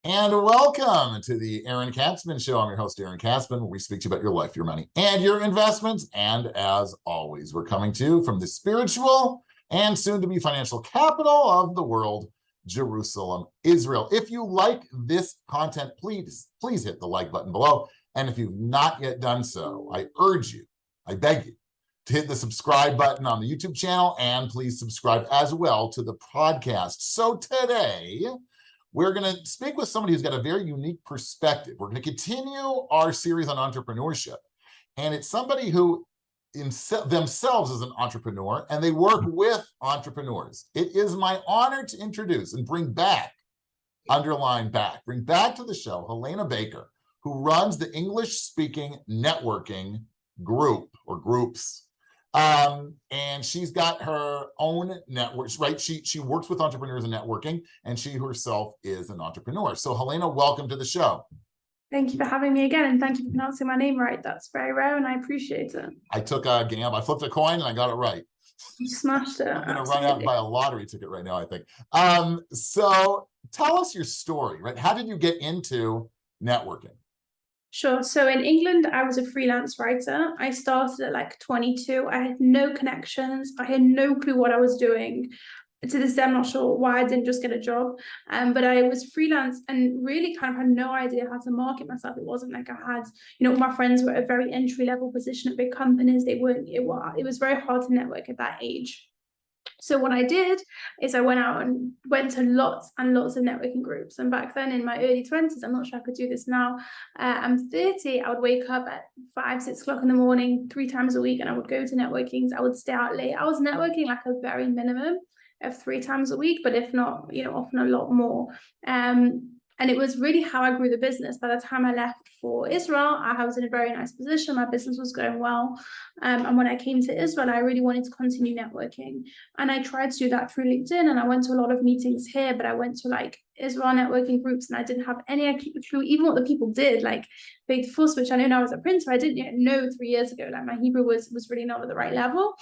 And welcome to the Aaron Katzman Show. I'm your host, Aaron Katzman, where we speak to you about your life, your money, and your investments. And as always, we're coming to you from the spiritual and soon-to-be financial capital of the world, Jerusalem, Israel. If you like this content, please hit the like button below. And if you've not yet done so, I urge you, I beg you, to hit the subscribe button on the YouTube channel, and please subscribe as well to the podcast. So today, we're going to speak with somebody who's got a very unique perspective. We're going to continue our series on entrepreneurship. And it's somebody who themselves is an entrepreneur, and they work with entrepreneurs. It is my honor to introduce and bring back to the show, Helena Baker, who runs the English-speaking networking group or groups. And she's got her own network, right? She works with entrepreneurs in networking, and she herself is an entrepreneur. So Helena, welcome to the show. Thank you for having me again, and thank you for pronouncing my name right. That's very rare, and I appreciate it. I took a gamble. I flipped a coin, and I got it right. You smashed it. I'm going to run out and buy a lottery ticket right now, I think. So tell us your story, right? How did you get into networking? Sure. So in England, I was a freelance writer. I started at like 22. I had no connections. I had no clue what I was doing. To this day, I'm not sure why I didn't just get a job. But I was freelance and really kind of had no idea how to market myself. It wasn't like I had, my friends were at a very entry-level position at big companies. It was very hard to network at that age. So what I did is I went out and went to lots and lots of networking groups. And back then in my early 20s, I'm not sure I could do this now. I'm 30. I would wake up at 5, 6 o'clock in the morning, 3 times a week, and I would go to networkings. I would stay out late. I was networking like a very minimum of 3 times a week, but if not, often a lot more. And it was really how I grew the business. By the time I left for Israel, I was in a very nice position. My business was going well. And when I came to Israel, I really wanted to continue networking. And I tried to do that through LinkedIn. And I went to a lot of meetings here, but I went to like Israel networking groups, and I didn't have any clue even what the people did. Like Big Fuss, which I know now as a printer, I didn't know 3 years ago. Like my Hebrew was really not at the right level.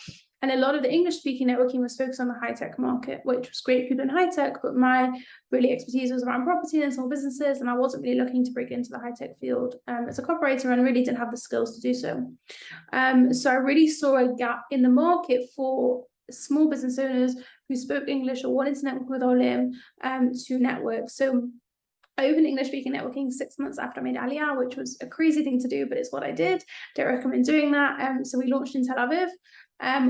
And a lot of the English-speaking networking was focused on the high-tech market, which was great people in high-tech, but my really expertise was around property and small businesses, and I wasn't really looking to break into the high-tech field as a copywriter, and really didn't have the skills to do so. So I really saw a gap in the market for small business owners who spoke English or wanted to network with Olim to network. So I opened English-speaking networking 6 months after I made Aliyah, which was a crazy thing to do, but it's what I did. Don't recommend doing that. So we launched in Tel Aviv.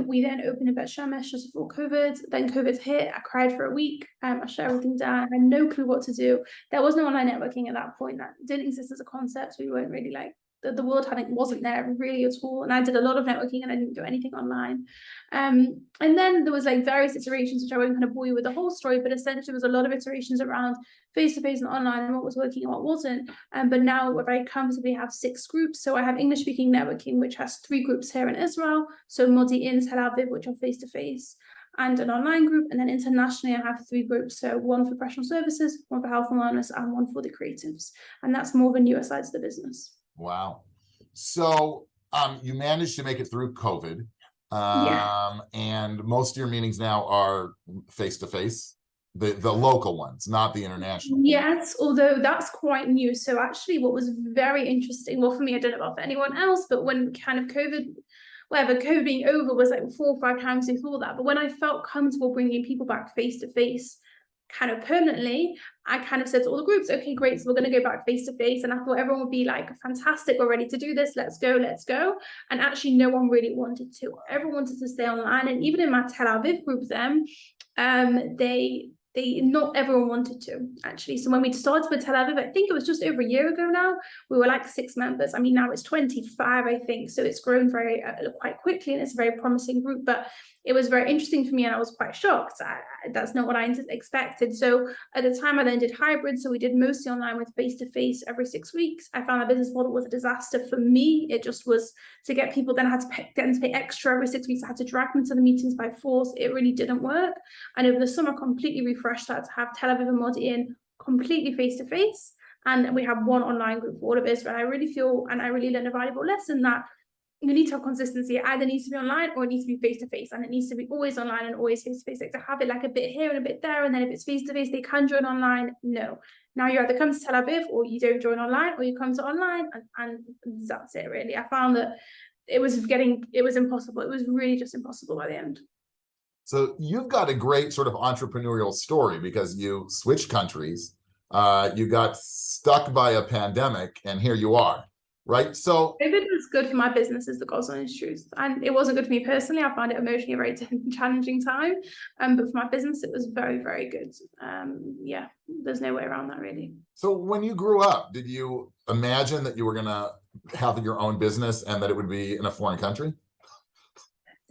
We then opened in Bet Shemesh just before COVID. Then COVID hit. I cried for a week. I shut everything down. I had no clue what to do. There was no online networking at that point. That didn't exist as a concept. We weren't really like, the world wasn't there really at all. And I did a lot of networking and I didn't do anything online. And then there was like various iterations, which I won't kind of bore you with the whole story, but essentially there was a lot of iterations around face-to-face and online and what was working and what wasn't. But now we're very comfortably have 6 groups. So I have English-speaking networking, which has 3 groups here in Israel. So Modi'in, Tel Aviv, which are face-to-face, and an online group. And then internationally, I have 3 groups. So one for professional services, one for health and wellness, and one for the creatives. And that's more the newer sides of the business. Wow. So you managed to make it through COVID. And most of your meetings now are face-to-face, the local ones, not the international. Yes, although that's quite new. So actually what was very interesting, well, for me, I don't know about for anyone else, but when kind of COVID being over was like 4 or 5 times before that. But when I felt comfortable bringing people back face-to-face kind of permanently, I kind of said to all the groups, okay, great, so we're going to go back face-to-face. And I thought everyone would be like, fantastic, we're ready to do this, let's go. And actually no one really wanted to. Everyone wanted to stay online. And even in my Tel Aviv group then, not everyone wanted to, actually. So when we started with Tel Aviv, I think it was just over a year ago now, we were like 6 members. I mean, now it's 25, I think. So it's grown quite quickly, and it's a very promising group. But it was very interesting for me, and I was quite shocked. That's not what I expected. So at the time, I then did hybrid. So we did mostly online with face-to-face every 6 weeks. I found the business model was a disaster for me. It just was to get people, then I had to pay extra every 6 weeks. I had to drag them to the meetings by force. It really didn't work. And over the summer, completely refreshed that to have Tel Aviv and Modi'in completely face-to-face. And we have one online group for all of Israel. I really feel, and I really learned a valuable lesson that you need to have consistency. It either needs to be online or it needs to be face-to-face, and it needs to be always online and always face-to-face. Like to have it like a bit here and a bit there, and then if it's face-to-face, they can join online. No. Now you either come to Tel Aviv or you don't join online, or you come to online, and that's it really. I found that it was impossible. It was really just impossible by the end. So you've got a great sort of entrepreneurial story because you switched countries, you got stuck by a pandemic, and here you are, right? So COVID was good for my business, is the God's honest truth, and it wasn't good for me personally. I found it emotionally a very challenging time, but for my business, it was very, very good. Yeah, there's no way around that really. So when you grew up, did you imagine that you were gonna have your own business and that it would be in a foreign country?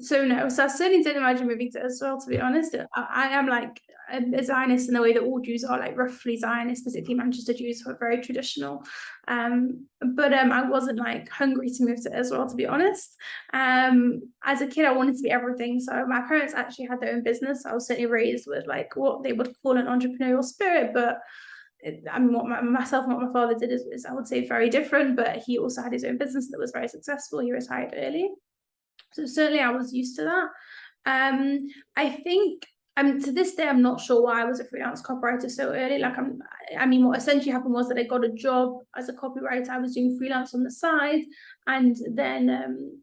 So no, so I certainly didn't imagine moving to Israel, to be honest. I am like a Zionist in the way that all Jews are, like roughly Zionist, particularly Manchester Jews who are very traditional. But I wasn't like hungry to move to Israel, to be honest. As a kid, I wanted to be everything. So my parents actually had their own business. I was certainly raised with like what they would call an entrepreneurial spirit, but I mean, what myself and what my father did is I would say very different, but he also had his own business that was very successful. He retired early. So certainly I was used to that. I think to this day, I'm not sure why I was a freelance copywriter so early. Like I mean, what essentially happened was that I got a job as a copywriter. I was doing freelance on the side, and then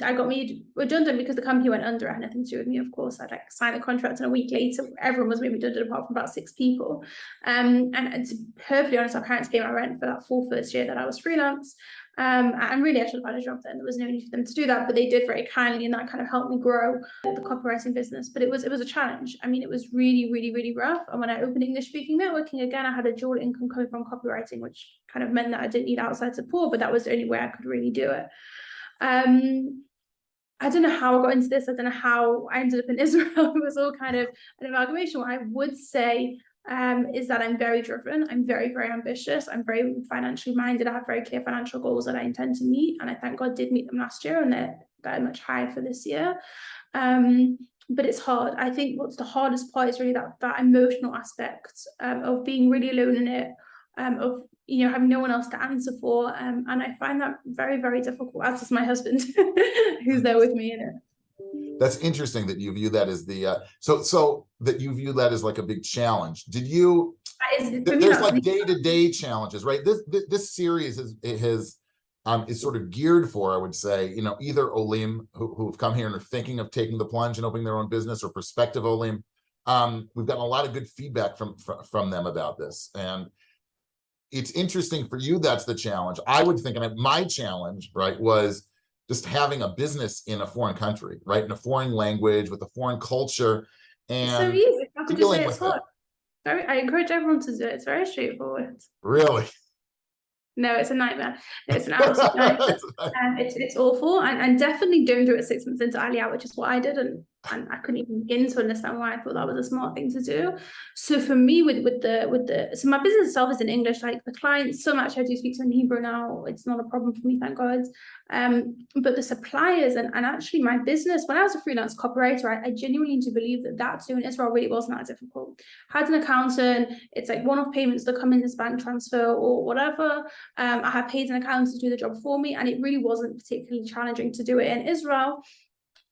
I got made redundant because the company went under. It had nothing to do with me, of course. I'd like signed the contract, and a week later, everyone was made redundant apart from about 6 people. And to be perfectly honest, our parents paid my rent for that full first year that I was freelance. And really I should have had a job then. There was no need for them to do that, but they did very kindly, and that kind of helped me grow the copywriting business. But it was a challenge. I mean, it was really, really, really rough. And when I opened English speaking networking again, I had a dual income coming from copywriting, which kind of meant that I didn't need outside support, but that was the only way I could really do it. I don't know how I got into this. I don't know how I ended up in Israel. It was all kind of an amalgamation. What I would say is that I'm very driven. I'm very, very ambitious. I'm very financially minded. I have very clear financial goals that I intend to meet. And I thank God did meet them last year, and they're much higher for this year. But it's hard. I think what's the hardest part is really that emotional aspect of being really alone in it, of having no one else to answer for. And I find that very, very difficult, as is my husband, who's there with me in it. That's interesting that you view that as the so that you view that as like a big challenge. Did you? There's like day-to-day challenges, right? This series is sort of geared for, I would say, either Olim who've come here and are thinking of taking the plunge and opening their own business, or prospective Olim. We've gotten a lot of good feedback from them about this, and it's interesting for you. That's the challenge. I would think, and my challenge, right, was just having a business in a foreign country, right, in a foreign language with a foreign culture, and it's so easy. How could you say it's hard? I encourage everyone to do it. It's very straightforward. Really? No, it's a nightmare. It's an absolute nightmare. It's awful, and definitely don't do it 6 months into Aliyah, which is what I did, and I couldn't even begin to understand why I thought that was a smart thing to do. So for me, so my business itself is in English. Like the clients, some actually I do speak to in Hebrew now. It's not a problem for me, thank God. But the suppliers and actually my business, when I was a freelance copywriter, I genuinely do believe that too in Israel really wasn't that difficult. I had an accountant. It's like one-off payments that come in as bank transfer or whatever. I had paid an accountant to do the job for me, and it really wasn't particularly challenging to do it in Israel.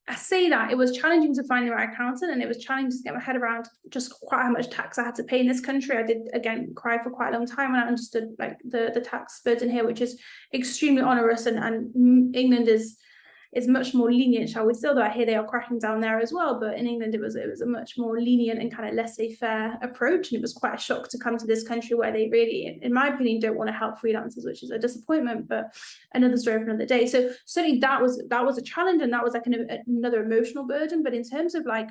I say that it was challenging to find the right accountant, and it was challenging to get my head around just quite how much tax I had to pay in this country. I did, again, cry for quite a long time when I understood like the tax burden here, which is extremely onerous, and England is much more lenient, shall we say, although I hear they are cracking down there as well. But in England, it was a much more lenient and kind of laissez-faire approach. And it was quite a shock to come to this country where they really, in my opinion, don't want to help freelancers, which is a disappointment, but another story for another day. So certainly that was a challenge, and that was like another emotional burden. But in terms of like,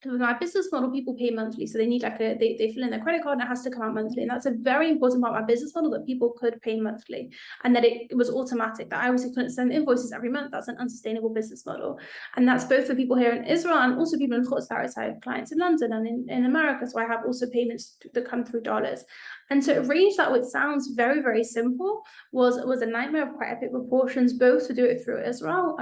with my business model, people pay monthly, so they need like they fill in their credit card and it has to come out monthly, and that's a very important part of my business model, that people could pay monthly and that it was automatic, that I obviously couldn't send invoices every month. That's an unsustainable business model, and that's both for people here in Israel and also people in Chutz La'aretz. I have clients in London and in America, so I have also payments that come through dollars. And to arrange that, which sounds very, very simple, was a nightmare of quite epic proportions, both to do it through Israel.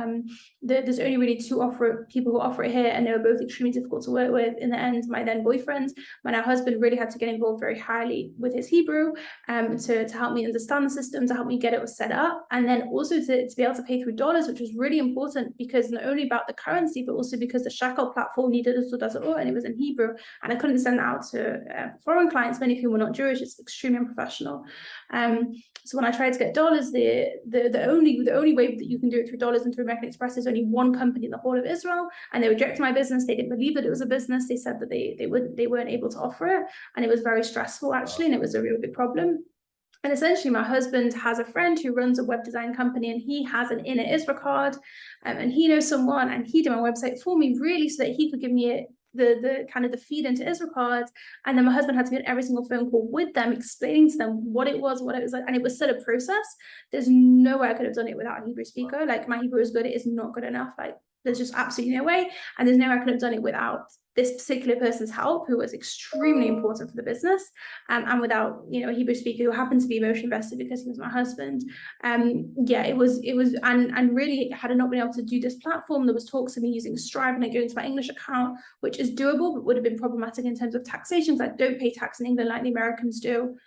There's only really 2 people who offer it here, and they were both extremely difficult to work with. In the end, my then boyfriend, my now husband, really had to get involved very highly with his Hebrew to help me understand the system, to help me get it all set up, and then also to be able to pay through dollars, which was really important, because not only about the currency, but also because the shekel platform needed a Sudazor, and it was in Hebrew, and I couldn't send that out to foreign clients, many of whom were not Jewish. It's extremely unprofessional. So when I tried to get dollars, the only way that you can do it through dollars and through American Express is only one company in the whole of Israel, and they rejected my business. They didn't believe that it was a business. They said that they weren't able to offer it, and it was very stressful actually, and it was a real big problem. And essentially, my husband has a friend who runs a web design company, and he has an Inner Israel card, and he knows someone, and he did my website for me, really, so that he could give me the kind of the feed into Israel cards. And then my husband had to be on every single phone call with them, explaining to them what it was like, and it was still a process. There's no way I could have done it without a Hebrew speaker. Like, my Hebrew is good, it is not good enough. Like, there's just absolutely no way, and there's no way I could have done it without this particular person's help, who was extremely important for the business, and without, a Hebrew speaker who happened to be emotionally invested because he was my husband. It was, and really, had I not been able to do this platform, there was talks of me using Stripe and going into my English account, which is doable, but would have been problematic in terms of taxation, because I don't pay tax in England like the Americans do.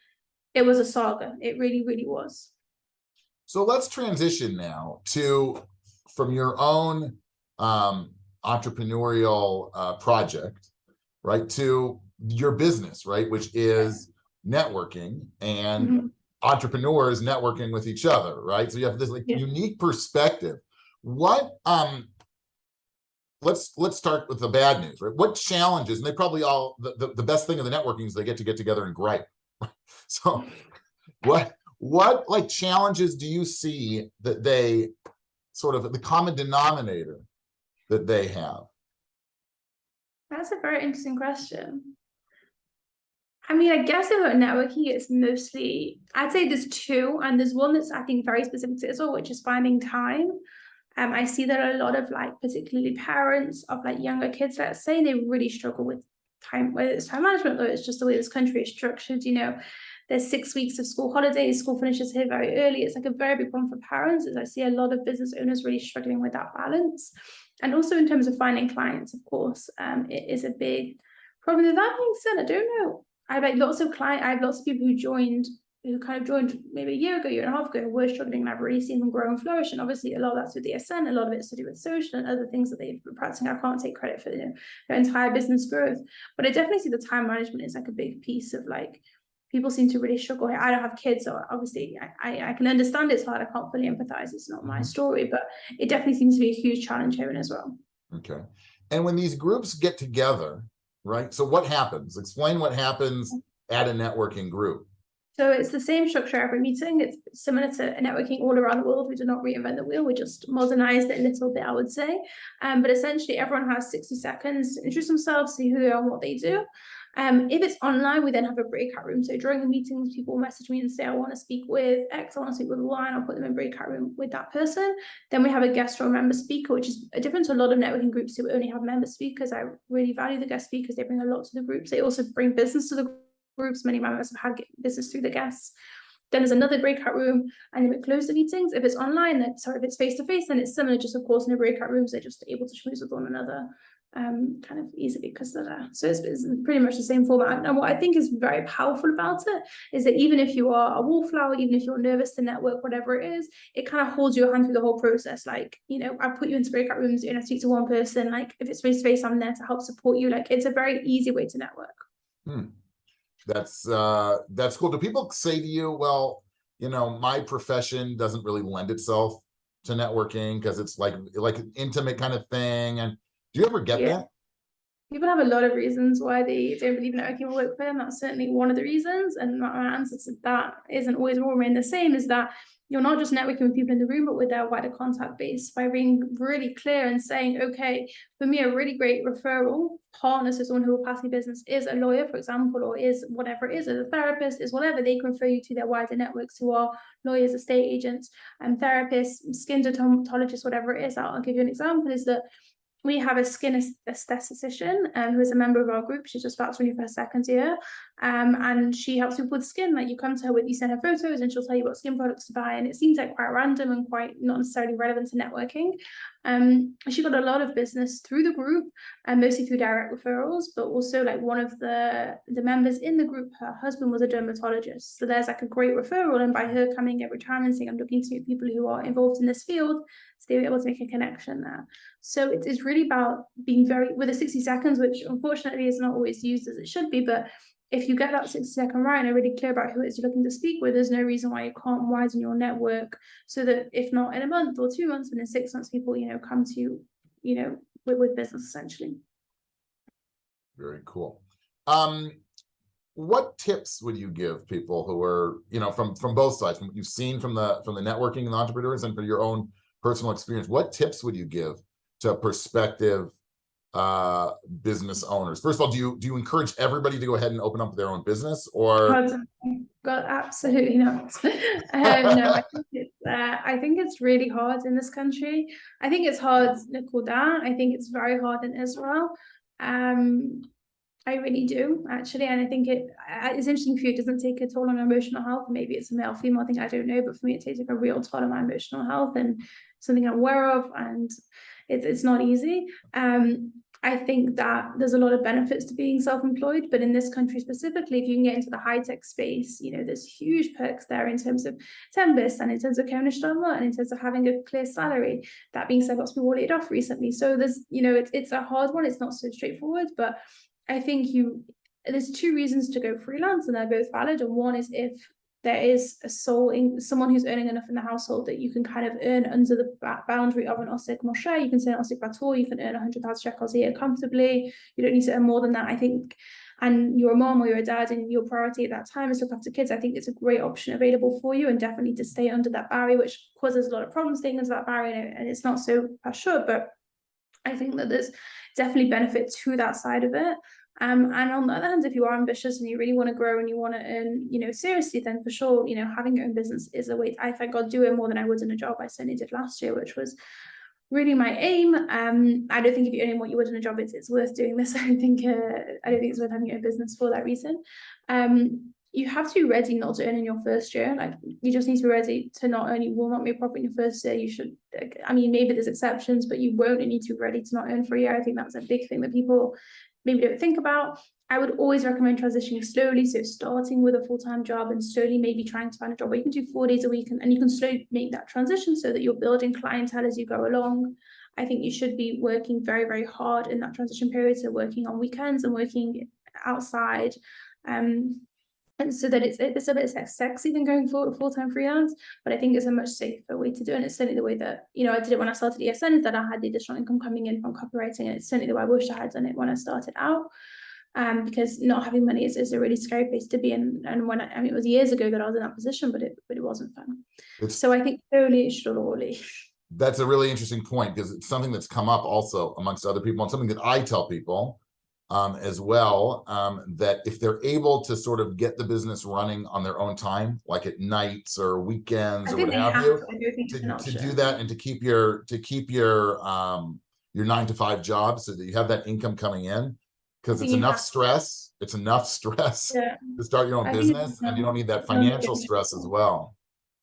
It was a saga. It really, really was. So let's transition now from your own entrepreneurial project, right, to your business, right, which is networking and entrepreneurs networking with each other, right? So you have this unique perspective. What let's start with the bad news, right? What challenges, and they probably all, the best thing of the networking is they get together and gripe. So what like challenges do you see that they sort of, the common denominator that they have? That's a very interesting question. I mean, I guess about networking, it's mostly, I'd say there's two, and there's one that's, I think, very specific to Israel, which is finding time. I see that a lot of, like, particularly parents of, like, younger kids, let's say, they really struggle with time, whether it's time management, or it's just the way this country is structured. There's 6 weeks of school holidays, school finishes here very early. It's like a very big problem for parents, as I see a lot of business owners really struggling with that balance. And also in terms of finding clients, of course, it is a big problem. With that being said, I don't know. I have lots of people who kind of joined maybe a year ago, year and a half ago, who were struggling, and I've really seen them grow and flourish. And obviously a lot of that's with the SN, a lot of it's to do with social and other things that they've been practicing. I can't take credit for their entire business growth, but I definitely see the time management is like a big piece of, like, people seem to really struggle here. I don't have kids, so obviously I can understand it's hard. I can't fully empathize. It's not my story, but it definitely seems to be a huge challenge here as well. Okay. And when these groups get together, right? So what happens? Explain what happens at a networking group. So it's the same structure every meeting. It's similar to networking all around the world. We do not reinvent the wheel. We just modernized it a little bit, I would say. But essentially, everyone has 60 seconds to introduce themselves, see who they are and what they do. If it's online, we then have a breakout room. So during the meetings, people message me and say, I want to speak with X, I want to speak with Y, and I'll put them in breakout room with that person. Then we have a guest or a member speaker, which is different to a lot of networking groups who only have member speakers. I really value the guest speakers. They bring a lot to the groups. They also bring business to the groups. Many members have had business through the guests. Then there's another breakout room, and then we close the meetings. If it's online, if it's face-to-face, then it's similar, just of course in the breakout rooms, they're just able to schmooze with one another kind of easily because they're there. So it's pretty much the same format. And what I think is very powerful about it is that even if you are a wallflower, even if you're nervous to network, whatever it is, it kind of holds your hand through the whole process. Like, I put you into breakout rooms, you speak to one person. Like, if it's face-to-face, I'm there to help support you. Like, it's a very easy way to network. That's cool. Do people say to you, well, my profession doesn't really lend itself to networking because it's like an intimate kind of thing? And do you ever get that? People have a lot of reasons why they don't believe networking will work for them. That's certainly one of the reasons. And my answer to that isn't always will remain the same, is that you're not just networking with people in the room, but with their wider contact base, by being really clear and saying, okay, for me, a really great referral partner, so someone who will pass me business, is a lawyer, for example, or is whatever it is, a therapist, is whatever. They can refer you to their wider networks who are lawyers, estate agents, and therapists, skin dermatologists, whatever it is. I'll give you an example, is that we have a skin esthetician who is a member of our group. She's just about 21st second year, and she helps people with skin. Like, you come to her you send her photos, and she'll tell you what skin products to buy, and it seems like quite random and quite not necessarily relevant to networking. She got a lot of business through the group, and mostly through direct referrals, but also like one of the members in the group, her husband was a dermatologist. So there's like a great referral, and by her coming every time and saying, I'm looking to people who are involved in this field, so they were able to make a connection there. So it's really about being very, with the 60 seconds, which unfortunately is not always used as it should be, but if you get that 60-second right and are really clear about who it is you're looking to speak with, there's no reason why you can't widen your network, so that if not in a month or 2 months, but in 6 months, people, come to you, with business essentially. Very cool. What tips would you give people who are, from both sides, from what you've seen from the networking and the entrepreneurs, and for your own personal experience? What tips would you give to prospective business owners? First of all, do you encourage everybody to go ahead and open up their own business, or? God, absolutely not. No, I think it's really hard in this country. I think it's hard in Kuda. I think it's very hard in Israel. I really do, actually, and I think it's interesting for you. It doesn't take a toll on emotional health. Maybe it's a male-female thing, I don't know, but for me, it takes like a real toll on my emotional health, and something I'm aware of, and it's not easy. I think that there's a lot of benefits to being self-employed, but in this country specifically, if you can get into the high-tech space, there's huge perks there in terms of Tempest, and in terms of Kevnishtamma, and in terms of having a clear salary. That being said, lots of people laid off recently, so there's, it's a hard one. It's not so straightforward, but I think there's 2 reasons to go freelance, and they're both valid. And one is if there is someone who's earning enough in the household that you can kind of earn under the boundary of an Osik Moshe. You can say an Osik Bator, you can earn 100,000 shekels a year comfortably. You don't need to earn more than that, I think. And you're a mom or you're a dad, and your priority at that time is to look after kids. I think it's a great option available for you, and definitely to stay under that barrier, which causes a lot of problems staying under that barrier, and it's not so sure, but I think that there's definitely benefit to that side of it. And on the other hand, if you are ambitious and you really want to grow and you want to earn, seriously, then for sure, having your own business is a way. I think I'll do it more than I would in a job. I certainly did last year, which was really my aim. I don't think if you're earning what you would in a job, it's worth doing this. I don't think it's worth having your own business for that reason. You have to be ready not to earn in your first year. Like, you just need to be ready to not earn. You will not make a profit in your first year. You should, maybe there's exceptions, but you won't need to be ready to not earn for a year. I think that's a big thing that people maybe don't think about. I would always recommend transitioning slowly. So starting with a full-time job and slowly maybe trying to find a job where you can do 4 days a week, and you can slowly make that transition so that you're building clientele as you go along. I think you should be working very, very hard in that transition period. So working on weekends and working outside. And so that it's a bit sexy than going full-time freelance, but I think it's a much safer way to do it. And it's certainly the way that, I did it when I started ESN, is that I had the additional income coming in from copywriting, and it's certainly the way I wish I had done it when I started out. Because not having money is a really scary place to be in. And when it was years ago that I was in that position, but it wasn't fun. So I think slowly. That's a really interesting point, because it's something that's come up also amongst other people, and something that I tell people as well, that if they're able to sort of get the business running on their own time, like at nights or weekends or what have you, to do that, and to keep your 9-to-5 job, so that you have that income coming in, because it's enough stress. It's enough stress to start your own business, and you don't need that financial stress as well.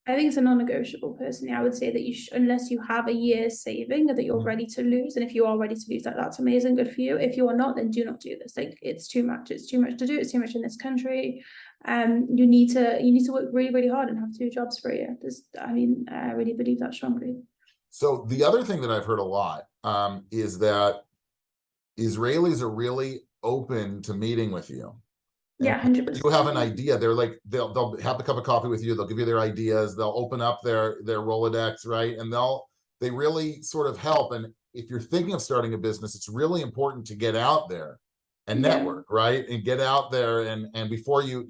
I think it's a non-negotiable. Personally, I would say that unless you have a year's saving that you're ready to lose, and if you are ready to lose that, that's amazing, good for you. If you are not, then do not do this. Like, it's too much. It's too much to do. It's too much in this country. You need to work really, really hard and have 2 jobs for a year. I really believe that strongly. So the other thing that I've heard a lot is that Israelis are really open to meeting with you. Yeah, 100%. You have an idea, they're like, they'll have a cup of coffee with you, they'll give you their ideas, they'll open up their Rolodex, right? And they really sort of help. And if you're thinking of starting a business, it's really important to get out there and network, right? And get out there, and before you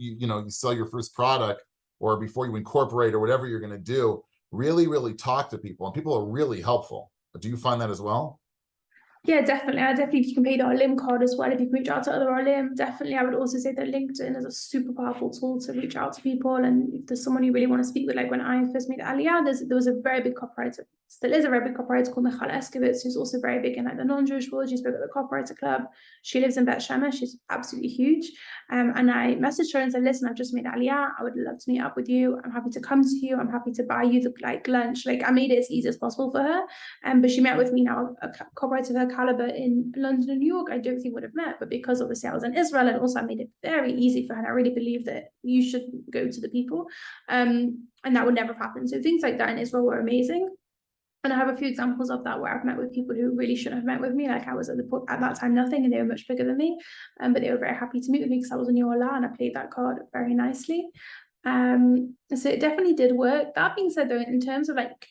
sell your first product, or before you incorporate, or whatever you're going to do, really, really talk to people, and people are really helpful. Do you find that as well? Yeah, definitely. If you can pay the Olim card as well, if you can reach out to other Olim, definitely. I would also say that LinkedIn is a super powerful tool to reach out to people. And if there's someone you really want to speak with, like when I first made Aliyah, there was a very big copywriter, still is a very big copywriter called Michal Eskevitz, who's also very big in like the non-Jewish world. She spoke at the Copywriter Club. She lives in Bet Shemesh. She's absolutely huge. And I messaged her and said, listen, I've just made Aliyah. I would love to meet up with you. I'm happy to come to you. I'm happy to buy you the like lunch. Like I made it as easy as possible for her. But she met with me now, a copywriter of her caliber in London and New York, I don't think would have met. But because obviously I was in Israel, and also I made it very easy for her. And I really believe that you should go to the people. And that would never have happened. So things like that in Israel were amazing. And I have a few examples of that where I've met with people who really shouldn't have met with me. Like I was at that time nothing, and they were much bigger than me. But they were very happy to meet with me because I was a new Allah and I played that card very nicely. So it definitely did work. That being said, though, in terms of like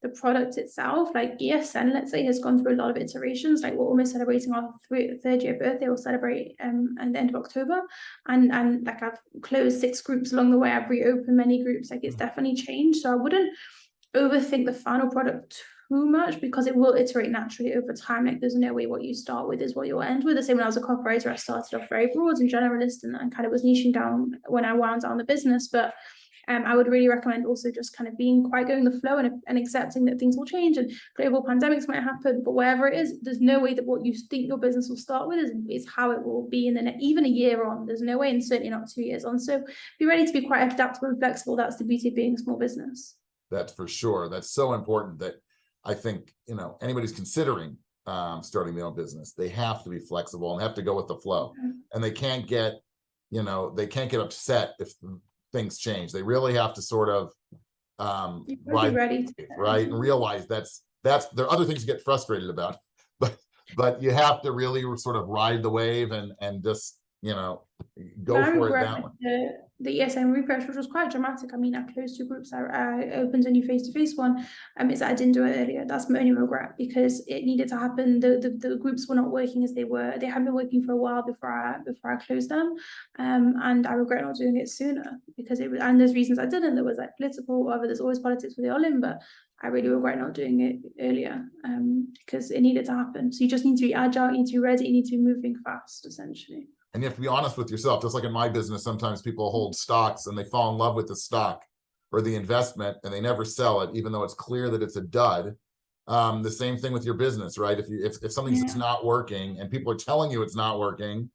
the product itself, like ESN, let's say, has gone through a lot of iterations. Like we're almost celebrating our third year birthday. We'll celebrate at the end of October, and like I've closed 6 groups along the way. I've reopened many groups. Like it's definitely changed. So I wouldn't overthink the final product too much because it will iterate naturally over time. Like there's no way what you start with is what you'll end with. The same when I was a copywriter, I started off very broad and generalist and kind of was niching down when I wound down the business. But I would really recommend also just kind of being quite going the flow and accepting that things will change and global pandemics might happen. But wherever it is, there's no way that what you think your business will start with is how it will be in the even a year on. There's no way, and certainly not 2 years on. So be ready to be quite adaptable and flexible. That's the beauty of being a small business. That's for sure. That's so important that I think, you know, anybody's considering starting their own business, they have to be flexible and have to go with the flow. And they can't get, you know, they can't get upset if things change. They really have to sort of ride, ready to, right, and realize that's there are other things you get frustrated about, but you have to really sort of ride the wave and just, you know, go for it that way. The ESN refresh, which was quite dramatic. I mean, I closed 2 groups. I opened a new face-to-face one. Is that I didn't do it earlier. That's my only regret because it needed to happen. The groups were not working as they were. They had been working for a while before I closed them, and I regret not doing it sooner because it was. And there's reasons I didn't. There was like political, whatever. There's always politics with the Olim, but I really regret not doing it earlier because it needed to happen. So you just need to be agile. You need to be ready. You need to be moving fast, essentially. And you have to be honest with yourself. Just like in my business, sometimes people hold stocks and they fall in love with the stock or the investment and they never sell it, even though it's clear that it's a dud. The same thing with your business, right? If something's just not working and people are telling you it's not working,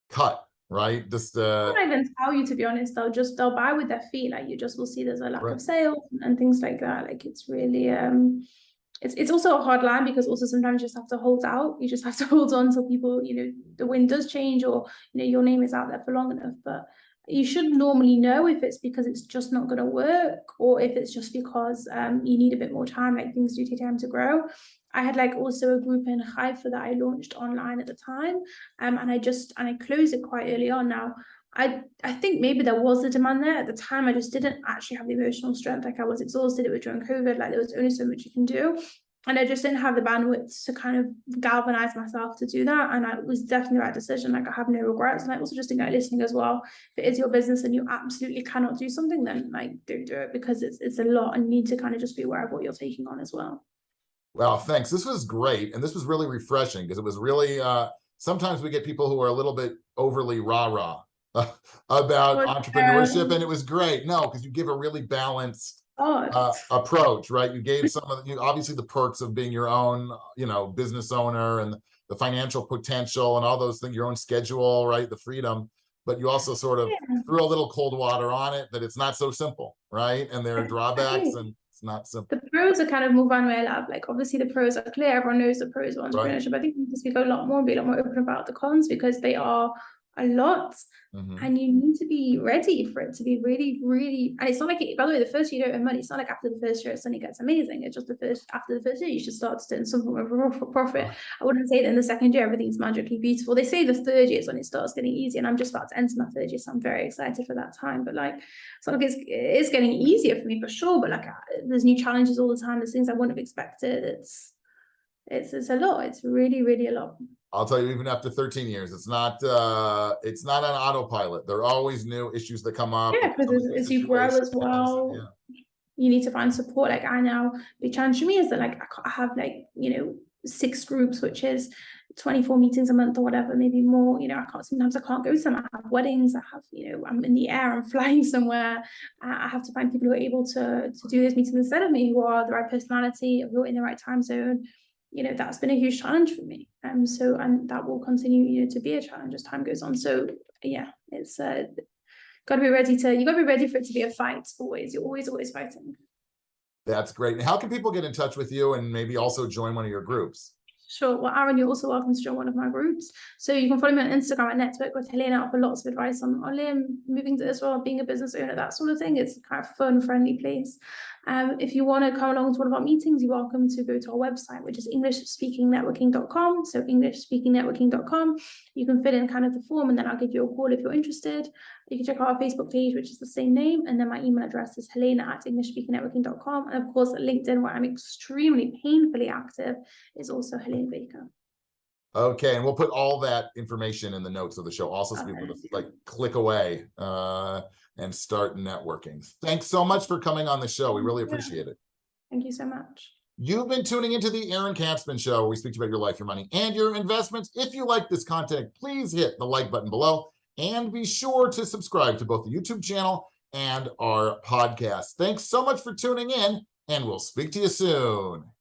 cut, right? Just I don't even tell you, to be honest. They'll buy with their feet. Like you just will see there's a lack of sales and things like that. Like it's really it's also a hard line because also sometimes you just have to hold out. You just have to hold on till people, you know, the wind does change or, you know, your name is out there for long enough. But you should normally know if it's because it's just not going to work or if it's just because you need a bit more time, like things do take time to grow. I had like also a group in Haifa that I launched online at the time, and I closed it quite early on. Now I think maybe there was a demand there at the time. I just didn't actually have the emotional strength. Like I was exhausted. It was during COVID. Like there was only so much you can do. And I just didn't have the bandwidth to kind of galvanize myself to do that. And it was definitely the right decision. Like I have no regrets. And I also just think like listening as well, if it is your business and you absolutely cannot do something, then like don't do it because it's a lot and you need to kind of just be aware of what you're taking on as well. Well, thanks. This was great. And this was really refreshing because it was really, sometimes we get people who are a little bit overly rah-rah about entrepreneurship, and it was great. No, because you give a really balanced approach, right? You gave some of the, obviously the perks of being your own, you know, business owner and the financial potential and all those things, your own schedule, right? The freedom, but you also sort of threw a little cold water on it that it's not so simple, right? And there are drawbacks and it's not simple. The pros are kind of move on where lab. Like obviously the pros are clear. Everyone knows the pros of entrepreneurship. Right. I think we need to speak a lot more, be a lot more open about the cons because they are a lot. And you need to be ready for it to be really, really, and it's not like it, by the way, the first year you don't earn money. It's not like after the first year it suddenly gets amazing. It's just after the first year you should start to turn some form of profit. I wouldn't say that in the second year everything's magically beautiful. They say the third year is when it starts getting easy, and I'm just about to enter my third year, so I'm very excited for that time. But like it's not like it's getting easier for me for sure, but like there's new challenges all the time. There's things I wouldn't have expected. It's a lot. It's really, really a lot. I'll tell you, even after 13 years, it's not on autopilot. There are always new issues that come up. Yeah, because as you grow as well, you need to find support. Like I now, the challenge for me is that like I have like, you know, 6 groups, which is 24 meetings a month or whatever, maybe more. You know, sometimes I can't go to them. I have weddings, I have, you know, I'm in the air, I'm flying somewhere. I have to find people who are able to do those meetings instead of me, who are the right personality, who are in the right time zone. You know, that's been a huge challenge for me. And that will continue, you know, to be a challenge as time goes on. So yeah, it's you gotta be ready for it to be a fight. Always, you're always fighting. That's great. And how can people get in touch with you and maybe also join one of your groups? Sure. Well, Aaron, you're also welcome to join one of my groups. So you can follow me on Instagram at Network with Helena. I offer lots of advice on moving to Israel, being a business owner, that sort of thing. It's a kind of fun, friendly place. If you want to come along to one of our meetings, you're welcome to go to our website, which is EnglishSpeakingNetworking.com. So EnglishSpeakingNetworking.com. You can fill in kind of the form, and then I'll give you a call if you're interested. You can check out our Facebook page, which is the same name. And then my email address is Helena@EnglishSpeakingNetworking.com. And of course, at LinkedIn, where I'm extremely painfully active, is also Helena Baker. Okay, and we'll put all that information in the notes of the show, also so people to like click away and start networking. Thanks so much for coming on the show. We really appreciate it. Thank you so much. You've been tuning into the Aaron Katzman Show, where we speak to you about your life, your money, and your investments. If you like this content, please hit the like button below and be sure to subscribe to both the YouTube channel and our podcast. Thanks so much for tuning in, and we'll speak to you soon.